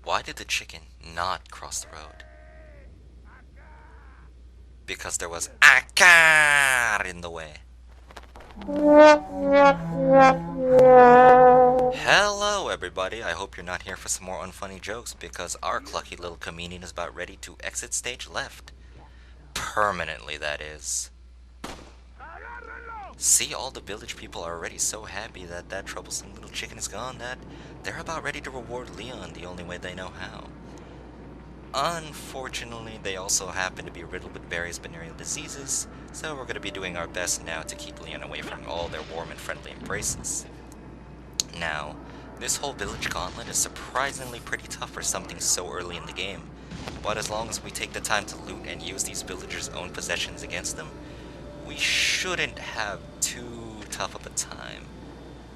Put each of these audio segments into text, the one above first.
Why did the chicken not cross the road? Because there was a car in the way. Hello everybody, I hope you're not here for some more unfunny jokes because our clucky little comedian is about ready to exit stage left. Permanently, that is. See, all the village people are already so happy that that troublesome little chicken is gone that they're about ready to reward Leon the only way they know how. Unfortunately, they also happen to be riddled with various venereal diseases, so we're going to be doing our best now to keep Leon away from all their warm and friendly embraces. Now, this whole village gauntlet is surprisingly pretty tough for something so early in the game, but as long as we take the time to loot and use these villagers' own possessions against them, we shouldn't have too tough of a time.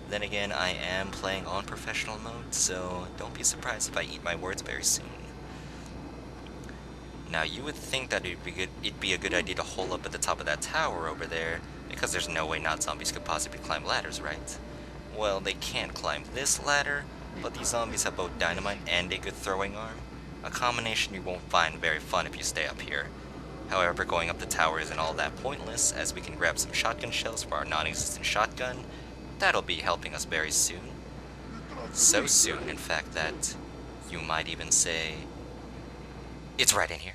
Then again, I am playing on professional mode, so don't be surprised if I eat my words very soon. Now, you would think that it'd be a good idea to hole up at the top of that tower over there, because there's no way not zombies could possibly climb ladders, right? Well, they can't climb this ladder, but these zombies have both dynamite and a good throwing arm, a combination you won't find very fun if you stay up here. However, going up the tower isn't all that pointless, as we can grab some shotgun shells for our non-existent shotgun. That'll be helping us very soon. So soon, in fact, that you might even say, it's right in here.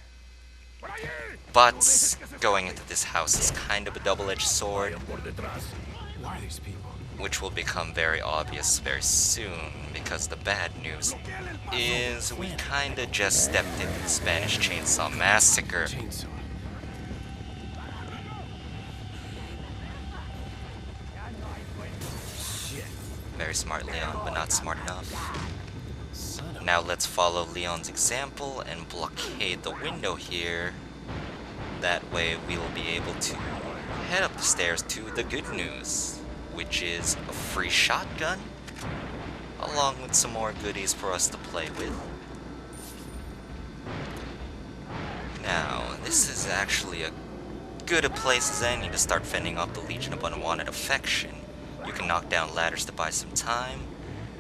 But going into this house is kind of a double-edged sword, which will become very obvious very soon, because the bad news is we kinda just stepped into the Spanish Chainsaw Massacre. Very smart, Leon, but not smart enough. Now let's follow Leon's example and blockade the window here. That way we will be able to head up the stairs to the good news, which is a free shotgun, along with some more goodies for us to play with. Now, this is actually a good a place as any to start fending off the Legion of Unwanted Affection. You can knock down ladders to buy some time,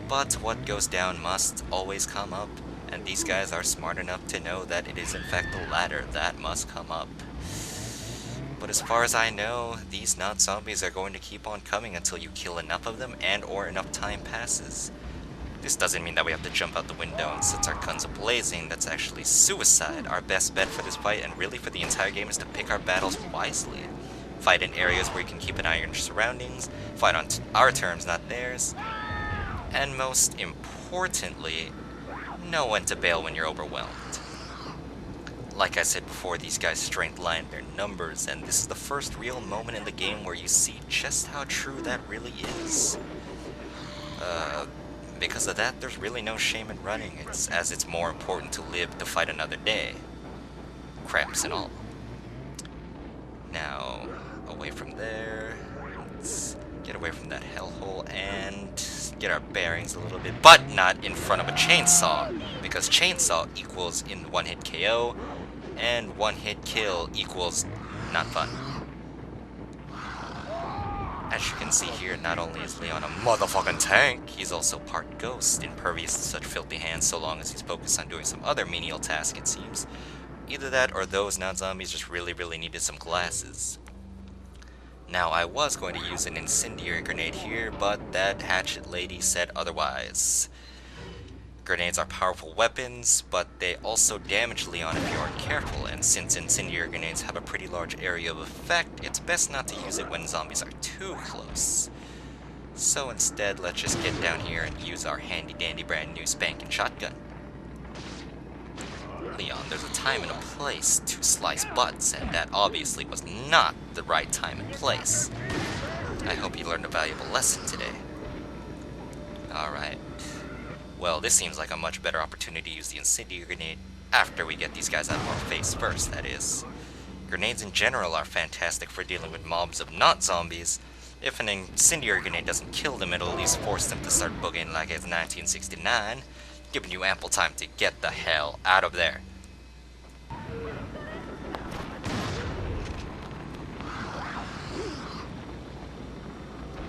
but what goes down must always come up, and these guys are smart enough to know that it is in fact the ladder that must come up. But as far as I know, these not zombies are going to keep on coming until you kill enough of them and or enough time passes. This doesn't mean that we have to jump out the window and set our guns ablazing. That's actually suicide. Our best bet for this fight, and really for the entire game, is to pick our battles wisely. Fight in areas where you can keep an eye on your surroundings, fight on our terms, not theirs, and most importantly, know when to bail when you're overwhelmed. Like I said before, these guys' strength lie in their numbers, and this is the first real moment in the game where you see just how true that really is. Because of that, there's really no shame in running, it's more important to live to fight another day. Cramps and all. Now, away from there, let's get away from that hellhole and get our bearings a little bit, but not in front of a chainsaw, because chainsaw equals in one-hit KO, and one-hit kill equals not fun. As you can see here, not only is Leon a motherfucking tank, he's also part ghost, impervious to such filthy hands so long as he's focused on doing some other menial task, it seems. Either that or those non-zombies just really needed some glasses. Now, I was going to use an incendiary grenade here, but that hatchet lady said otherwise. Grenades are powerful weapons, but they also damage Leon if you aren't careful, and since incendiary grenades have a pretty large area of effect, it's best not to use it when zombies are too close. So instead, let's just get down here and use our handy-dandy brand new spanking shotgun. Leon, there's a time and a place to slice butts, and that obviously was not the right time and place. I hope you learned a valuable lesson today. Alright. Well, this seems like a much better opportunity to use the incendiary grenade after we get these guys out of our face first, that is. Grenades in general are fantastic for dealing with mobs of not zombies. If an incendiary grenade doesn't kill them, it'll at least force them to start boogieing like it's 1969, giving you ample time to get the hell out of there.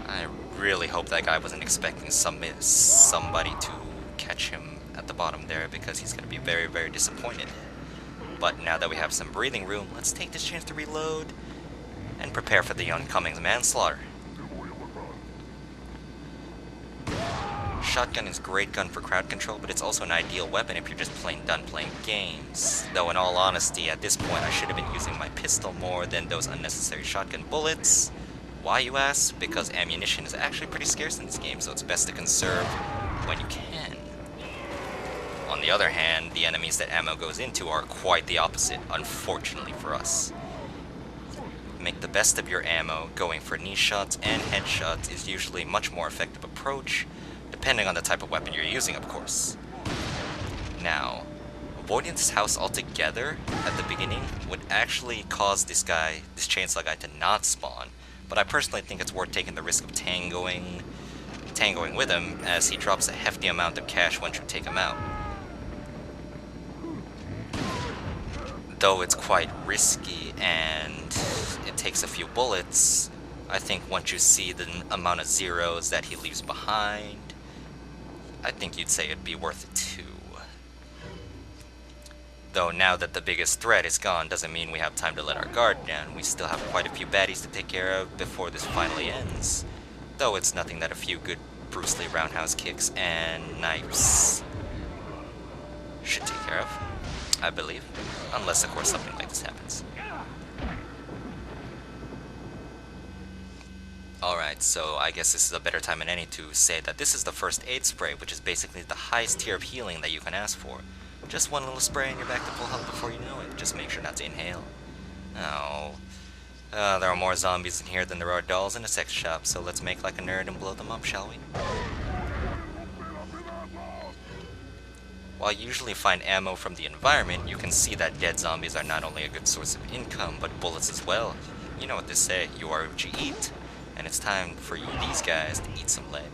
I really hope that guy wasn't expecting somebody to catch him at at the bottom there because he's going to be very, very disappointed. But now that we have some breathing room, let's take this chance to reload and prepare for the oncoming manslaughter. Shotgun is a great gun for crowd control, but it's also an ideal weapon if you're just done playing games. Though in all honesty, at this point I should have been using my pistol more than those unnecessary shotgun bullets. Why, you ask? Because ammunition is actually pretty scarce in this game, so it's best to conserve when you can. On the other hand, the enemies that ammo goes into are quite the opposite, unfortunately for us. Make the best of your ammo. Going for knee shots and headshots is usually a much more effective approach, depending on the type of weapon you're using, of course. Now, avoiding this house altogether at the beginning would actually cause this chainsaw guy to not spawn, but I personally think it's worth taking the risk of tangoing with him, as he drops a hefty amount of cash once you take him out. Though it's quite risky and it takes a few bullets, I think once you see the amount of zeros that he leaves behind, I think you'd say it'd be worth it too. Though now that the biggest threat is gone doesn't mean we have time to let our guard down. We still have quite a few baddies to take care of before this finally ends. Though it's nothing that a few good Bruce Lee roundhouse kicks and knives should take care of, I believe. Unless, of course, something like this happens. Alright, so I guess this is a better time than any to say that this is the first aid spray, which is basically the highest tier of healing that you can ask for. Just one little spray on your back to full health before you know it. Just make sure not to inhale. Oh. There are more zombies in here than there are dolls in a sex shop, so let's make like a nerd and blow them up, shall we? While you usually find ammo from the environment, you can see that dead zombies are not only a good source of income, but bullets as well. You know what they say, you are what you eat. And it's time for these guys to eat some lead.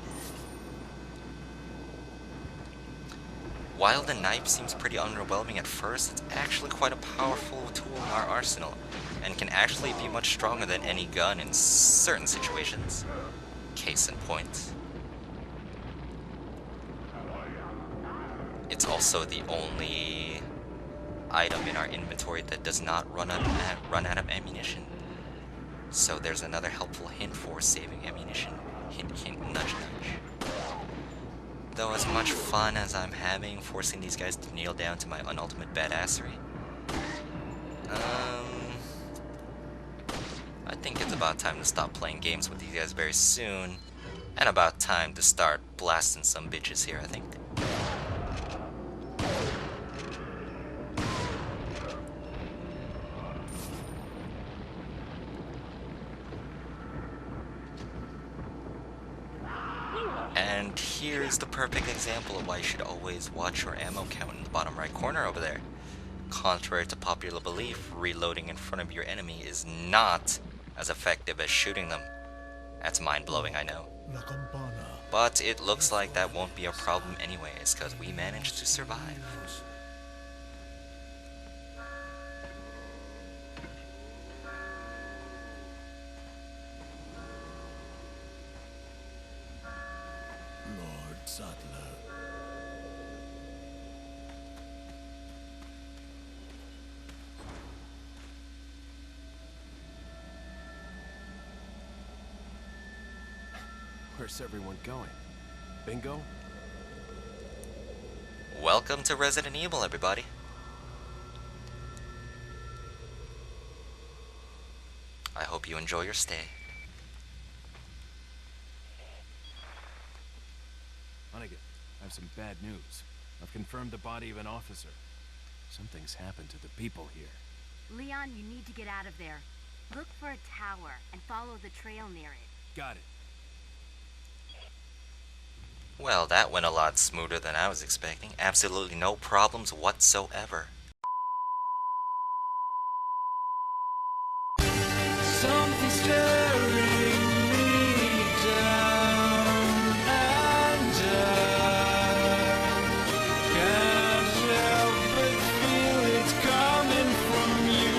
While the knife seems pretty underwhelming at first, it's actually quite a powerful tool in our arsenal, and can actually be much stronger than any gun in certain situations. Case in point. It's also the only item in our inventory that does not run out of ammunition. So there's another helpful hint for saving ammunition. Hint, hint, nudge, nudge. Though as much fun as I'm having forcing these guys to kneel down to my unultimate badassery, I think it's about time to stop playing games with these guys very soon, and about time to start blasting some bitches here, I think. And here's the perfect example of why you should always watch your ammo count in the bottom right corner over there. Contrary to popular belief, reloading in front of your enemy is not as effective as shooting them. That's mind-blowing, I know. But it looks like that won't be a problem anyways, because we managed to survive. Saddler. Where's everyone going? Bingo? Welcome to Resident Evil, everybody. I hope you enjoy your stay. I have some bad news. I've confirmed the body of an officer. Something's happened to the people here. Leon, you need to get out of there. Look for a tower and follow the trail near it. Got it. Well, that went a lot smoother than I was expecting. Absolutely no problems whatsoever. Something's staring me down, and I can't help but feel it's coming from you.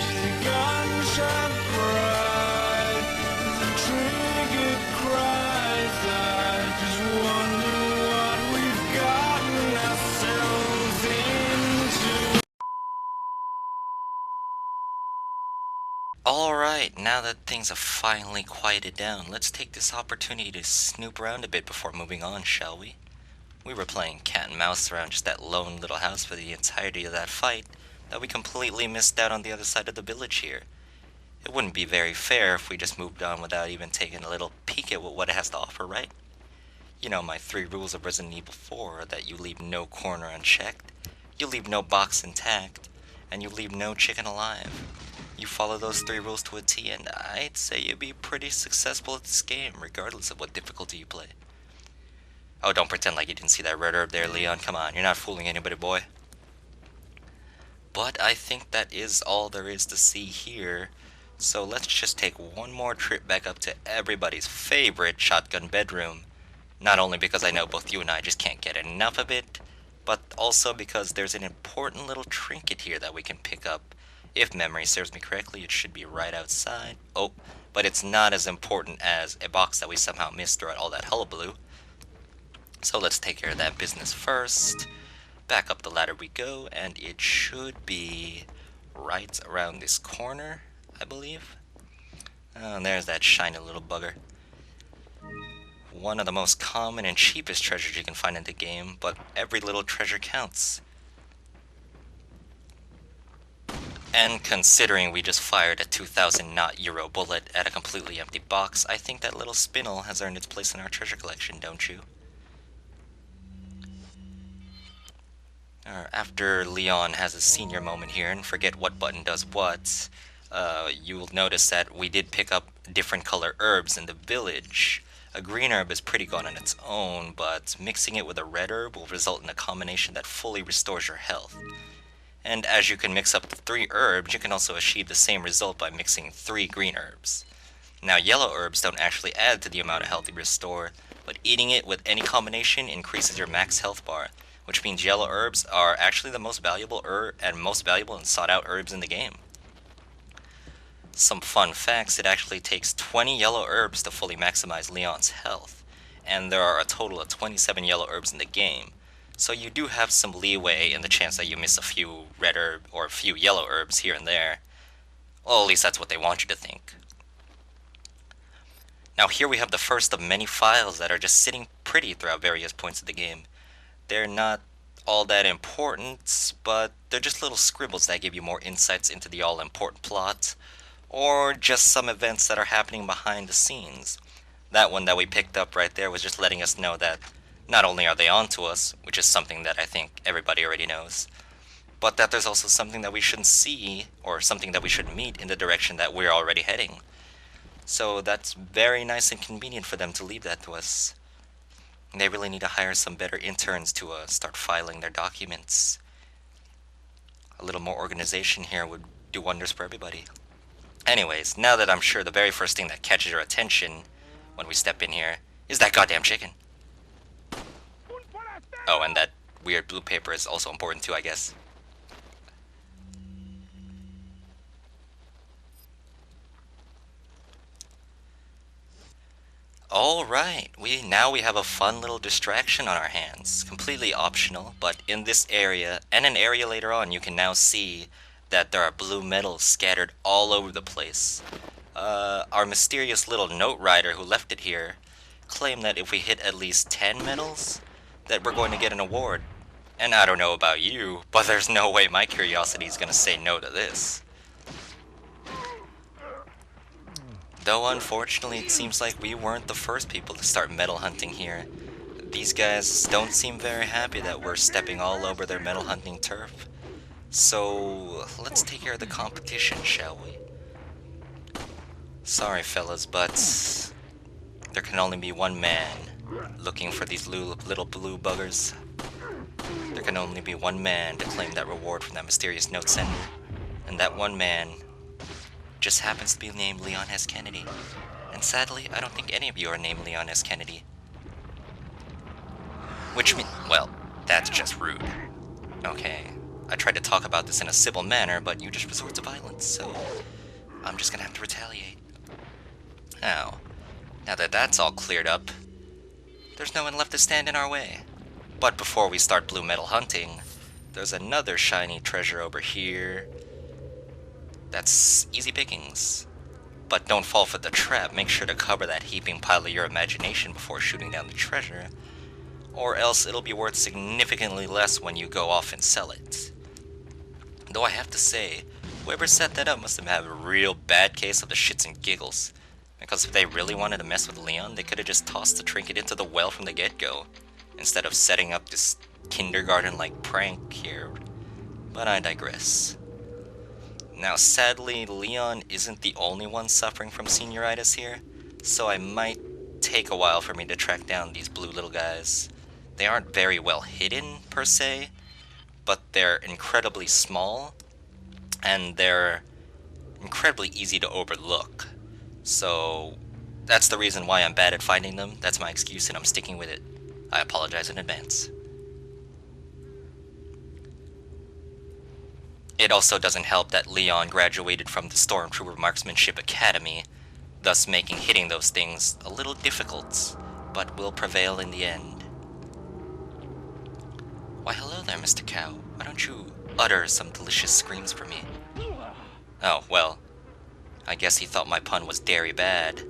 She's a gunshot bright, the trigger cries. I just wonder what we've got. Alright, now that things have finally quieted down, let's take this opportunity to snoop around a bit before moving on, shall we? We were playing cat and mouse around just that lone little house for the entirety of that fight, that we completely missed out on the other side of the village here. It wouldn't be very fair if we just moved on without even taking a little peek at what it has to offer, right? You know my 3 rules of Resident Evil 4 are that you leave no corner unchecked, you leave no box intact, and you leave no chicken alive. You follow those 3 rules to a T, and I'd say you'd be pretty successful at this game, regardless of what difficulty you play. Oh, don't pretend like you didn't see that red herb there, Leon. Come on, you're not fooling anybody, boy. But I think that is all there is to see here. So let's just take one more trip back up to everybody's favorite shotgun bedroom. Not only because I know both you and I just can't get enough of it, but also because there's an important little trinket here that we can pick up. If memory serves me correctly, it should be right outside. Oh, but it's not as important as a box that we somehow missed throughout all that hullabaloo. So let's take care of that business first. Back up the ladder we go, and it should be right around this corner, I believe. Oh, and there's that shiny little bugger. One of the most common and cheapest treasures you can find in the game, but every little treasure counts. And considering we just fired a 2,000 knot euro bullet at a completely empty box, I think that little spinel has earned its place in our treasure collection, don't you? After Leon has a senior moment here and forget what button does what, you'll notice that we did pick up different color herbs in the village. A green herb is pretty good on its own, but mixing it with a red herb will result in a combination that fully restores your health. And as you can mix up the 3 herbs, you can also achieve the same result by mixing 3 green herbs. Now, yellow herbs don't actually add to the amount of health you restore, but eating it with any combination increases your max health bar, which means yellow herbs are actually the most valuable and sought out herbs in the game. Some fun facts: it actually takes 20 yellow herbs to fully maximize Leon's health, and there are a total of 27 yellow herbs in the game, so you do have some leeway in the chance that you miss a few red herb or a few yellow herbs here and there. Well, at least that's what they want you to think. Now here we have the first of many files that are just sitting pretty throughout various points of the game. They're not all that important, but they're just little scribbles that give you more insights into the all-important plot, or just some events that are happening behind the scenes. That one that we picked up right there was just letting us know that not only are they on to us, which is something that I think everybody already knows, but that there's also something that we shouldn't see, or something that we should meet in the direction that we're already heading. So that's very nice and convenient for them to leave that to us. They really need to hire some better interns to start filing their documents. A little more organization here would do wonders for everybody. Anyways, now that I'm sure the very first thing that catches your attention when we step in here is that goddamn chicken. Oh, and that weird blue paper is also important too, I guess. Alright, now we have a fun little distraction on our hands. Completely optional, but in this area, and an area later on, you can now see that there are blue metals scattered all over the place. Our mysterious little note writer who left it here claimed that if we hit at least 10 metals, that we're going to get an award. And I don't know about you, but there's no way my curiosity is going to say no to this. Though unfortunately it seems like we weren't the first people to start metal hunting here. These guys don't seem very happy that we're stepping all over their metal hunting turf. So let's take care of the competition, shall we? Sorry fellas, but there can only be one man looking for these little blue buggers. There can only be one man to claim that reward from that mysterious note sender, and that one man just happens to be named Leon S. Kennedy. And sadly, I don't think any of you are named Leon S. Kennedy. Which well, that's just rude. Okay, I tried to talk about this in a civil manner, but you just resort to violence, so I'm just gonna have to retaliate. Now that that's all cleared up, there's no one left to stand in our way. But before we start blue metal hunting, there's another shiny treasure over here. That's easy pickings. But don't fall for the trap. Make sure to cover that heaping pile of your imagination before shooting down the treasure, or else it'll be worth significantly less when you go off and sell it. Though I have to say, whoever set that up must have had a real bad case of the shits and giggles. Because if they really wanted to mess with Leon, they could have just tossed the trinket into the well from the get-go, instead of setting up this kindergarten-like prank here. But I digress. Now sadly, Leon isn't the only one suffering from senioritis here, so I might take a while for me to track down these blue little guys. They aren't very well hidden, per se, but they're incredibly small, and they're incredibly easy to overlook. So that's the reason why I'm bad at finding them. That's my excuse, and I'm sticking with it. I apologize in advance. It also doesn't help that Leon graduated from the Stormtrooper Marksmanship Academy, thus making hitting those things a little difficult, but will prevail in the end. Why hello there, Mr. Cow. Why don't you utter some delicious screams for me? Oh, well, I guess he thought my pun was dairy bad,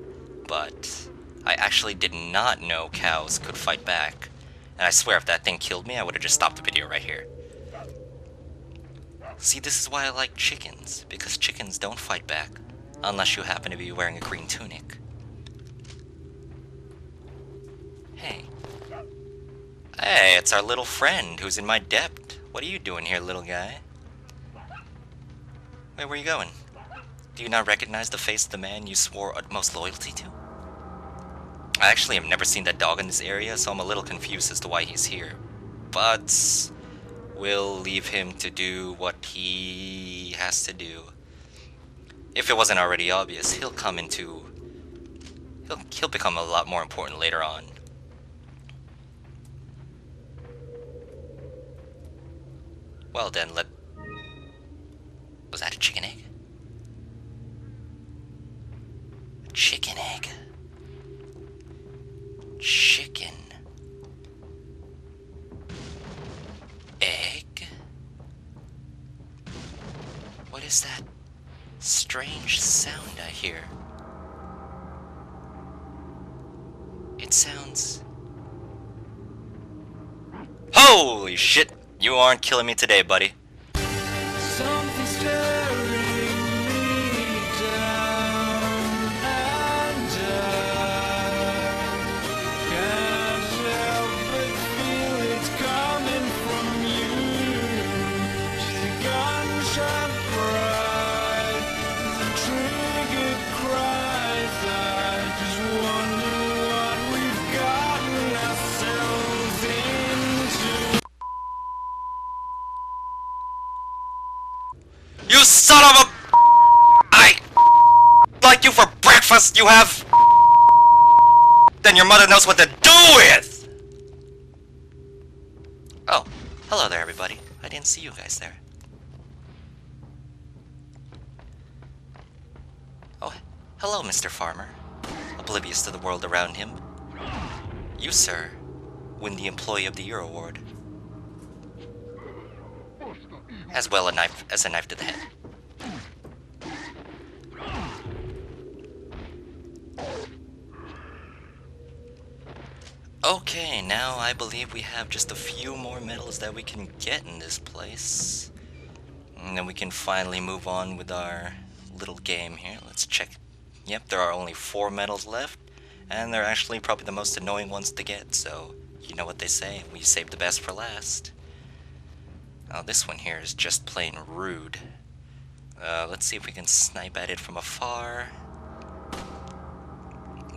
but I actually did not know cows could fight back, and I swear if that thing killed me, I would have just stopped the video right here. See, this is why I like chickens, because chickens don't fight back, unless you happen to be wearing a green tunic. Hey. Hey, it's our little friend who's in my debt. What are you doing here, little guy? Wait, where are you going? Do you not recognize the face of the man you swore utmost loyalty to? I actually have never seen that dog in this area, so I'm a little confused as to why he's here. But we'll leave him to do what he has to do. If it wasn't already obvious, he'll become a lot more important later on. Well then, was that a chicken egg? A chicken egg. Chicken. Egg? What is that strange sound I hear? It sounds... Holy shit! You aren't killing me today, buddy. Something staring me down, and I can't help but feel it's coming from you. She's a gunshot bright, the trigger cries. I just wonder what we've gotten ourselves into. You son of a... I like you for breakfast, you have... Then your mother knows what to do with! Oh, hello there, everybody. I didn't see you guys there. Oh, hello, Mr. Farmer. Oblivious to the world around him. You, sir, win the Employee of the Year award. As well as a knife to the head. Okay, now I believe we have just a few more medals that we can get in this place. And then we can finally move on with our little game here. Let's check. Yep, there are only 4 medals left. And they're actually probably the most annoying ones to get, so you know what they say, we save the best for last. Oh, this one here is just plain rude. Let's see if we can snipe at it from afar.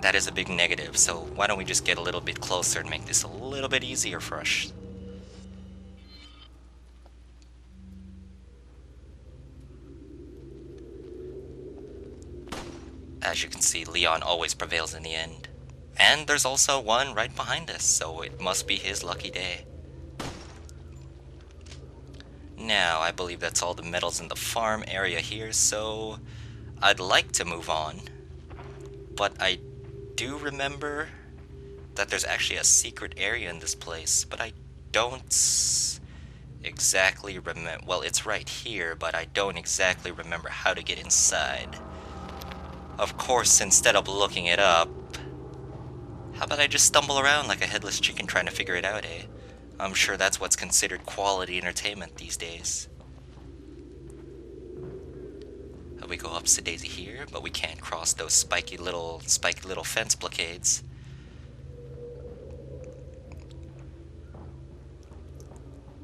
That is a big negative, so why don't we just get a little bit closer and make this a little bit easier for us. As you can see, Leon always prevails in the end. And there's also one right behind us, so it must be his lucky day. Now, I believe that's all the medals in the farm area here, so I'd like to move on. But I do remember that there's actually a secret area in this place, but I don't exactly remember. Well, it's right here, but I don't exactly remember how to get inside. Of course, instead of looking it up, how about I just stumble around like a headless chicken trying to figure it out, eh? I'm sure that's what's considered quality entertainment these days. We go up to Daisy here, but we can't cross those spiky little fence blockades.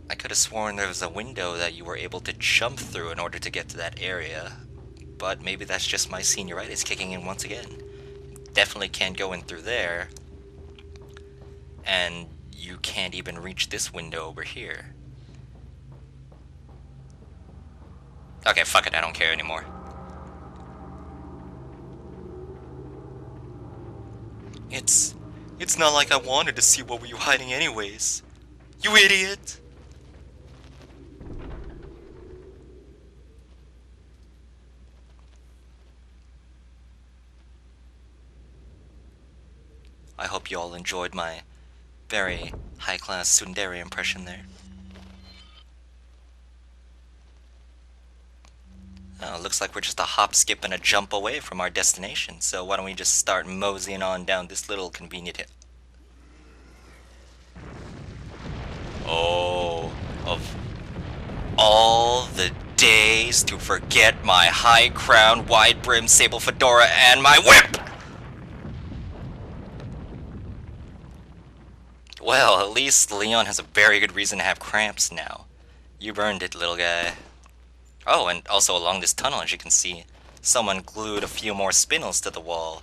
I could have sworn there was a window that you were able to jump through in order to get to that area, but maybe that's just my senioritis kicking in once again. Definitely can't go in through there, and you can't even reach this window over here. Okay, fuck it, I don't care anymore. It's not like I wanted to see what were you hiding anyways. You idiot! I hope you all enjoyed my very high-class tsundere impression there. Oh, looks like we're just a hop, skip, and a jump away from our destination, so why don't we just start moseying on down this little convenient hill. Oh, of all the days to forget my high crown, wide brim, sable fedora, and my whip! Well, at least Leon has a very good reason to have cramps now. You've earned it, little guy. Oh, and also along this tunnel, as you can see, someone glued a few more spindles to the wall.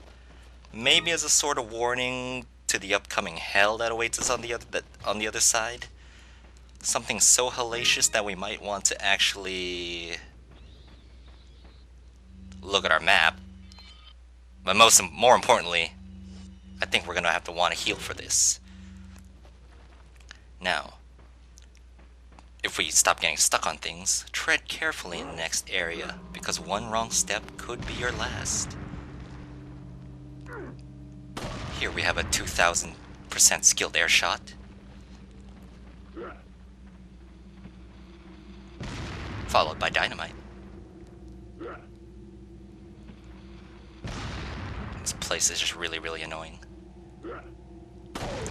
Maybe as a sort of warning to the upcoming hell that awaits us on the other side. Something so hellacious that we might want to actually look at our map. But more importantly, I think we're gonna have to want to heal for this. Now, if we stop getting stuck on things, tread carefully in the next area, because one wrong step could be your last. Here we have a 2000% skilled air shot. Followed by dynamite. This place is just really, really annoying.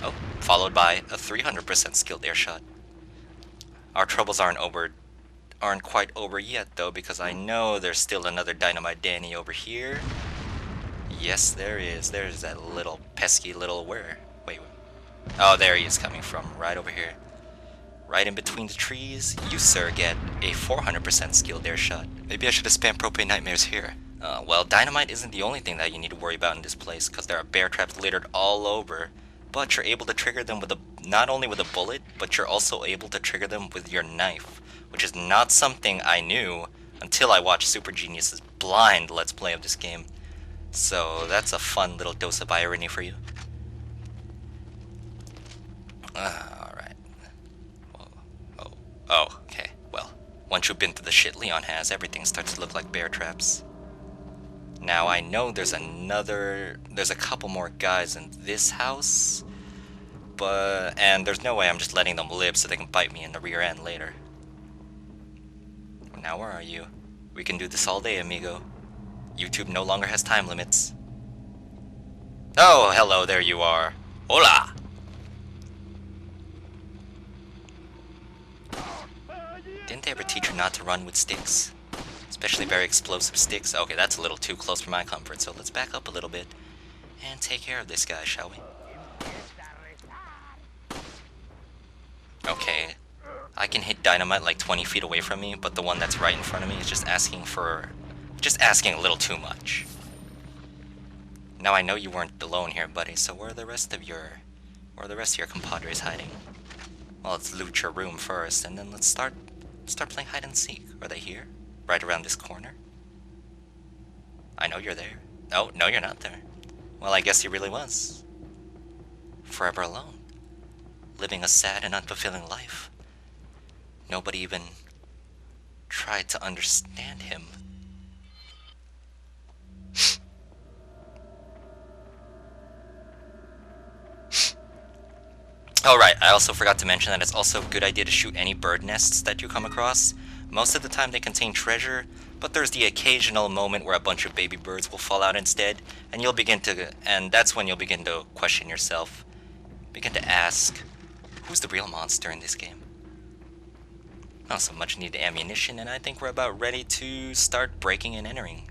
Oh, followed by a 300% skilled air shot. Our troubles aren't quite over yet though, because I know there's still another Dynamite Danny over here. Yes, there is. There's that little pesky little where? Wait. Oh, there he is coming from, right over here. Right in between the trees, you sir get a 400% skilled air shot. Maybe I should have spammed propane nightmares here. Well, dynamite isn't the only thing that you need to worry about in this place, because there are bear traps littered all over. But you're able to trigger them with not only with a bullet, but you're also able to trigger them with your knife, which is not something I knew until I watched Super Genius's blind Let's Play of this game. So that's a fun little dose of irony for you. Alright. Oh, okay. Well, once you've been through the shit Leon has, everything starts to look like bear traps. Now, I know there's a couple more guys in this house, and there's no way I'm just letting them live so they can bite me in the rear end later. Now, where are you? We can do this all day, amigo. YouTube no longer has time limits. Oh, hello, there you are. Hola! Didn't they ever teach you not to run with sticks? Especially very explosive sticks. Okay, that's a little too close for my comfort, so let's back up a little bit and take care of this guy, shall we? Okay, I can hit dynamite like 20 feet away from me, but the one that's right in front of me is just asking a little too much. Now I know you weren't alone here, buddy, so where are the rest of your compadres hiding? Well, let's loot your room first, and then let's start playing hide and seek. Are they here? Right around this corner? I know you're there. Oh, no, you're not there. Well, I guess he really was. Forever alone. Living a sad and unfulfilling life. Nobody even tried to understand him. Oh right, I also forgot to mention that it's also a good idea to shoot any bird nests that you come across. Most of the time they contain treasure, but there's the occasional moment where a bunch of baby birds will fall out instead, and that's when you'll begin to question yourself. Begin to ask, who's the real monster in this game? Not so much needed ammunition, and I think we're about ready to start breaking and entering.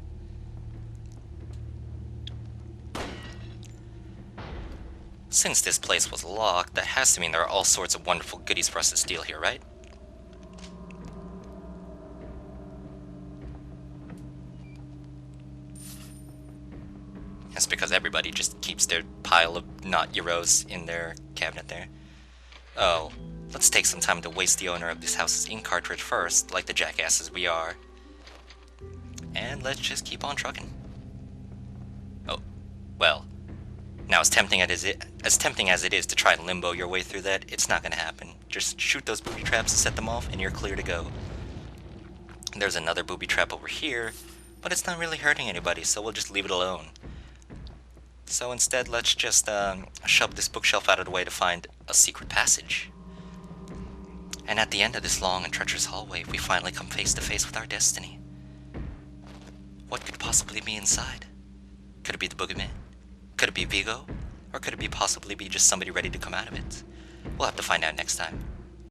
Since this place was locked, that has to mean there are all sorts of wonderful goodies for us to steal here, right? That's because everybody just keeps their pile of not euros in their cabinet there. Oh, let's take some time to waste the owner of this house's ink cartridge first, like the jackasses we are. And let's just keep on trucking. Oh, well. Now, as tempting as it is to try and limbo your way through that, it's not gonna happen. Just shoot those booby traps and set them off, and you're clear to go. There's another booby trap over here, but it's not really hurting anybody, so we'll just leave it alone. So instead, let's just shove this bookshelf out of the way to find a secret passage. And at the end of this long and treacherous hallway, we finally come face to face with our destiny. What could possibly be inside? Could it be the boogeyman? Could it be Vigo? Or could it possibly be just somebody ready to come out of it? We'll have to find out next time.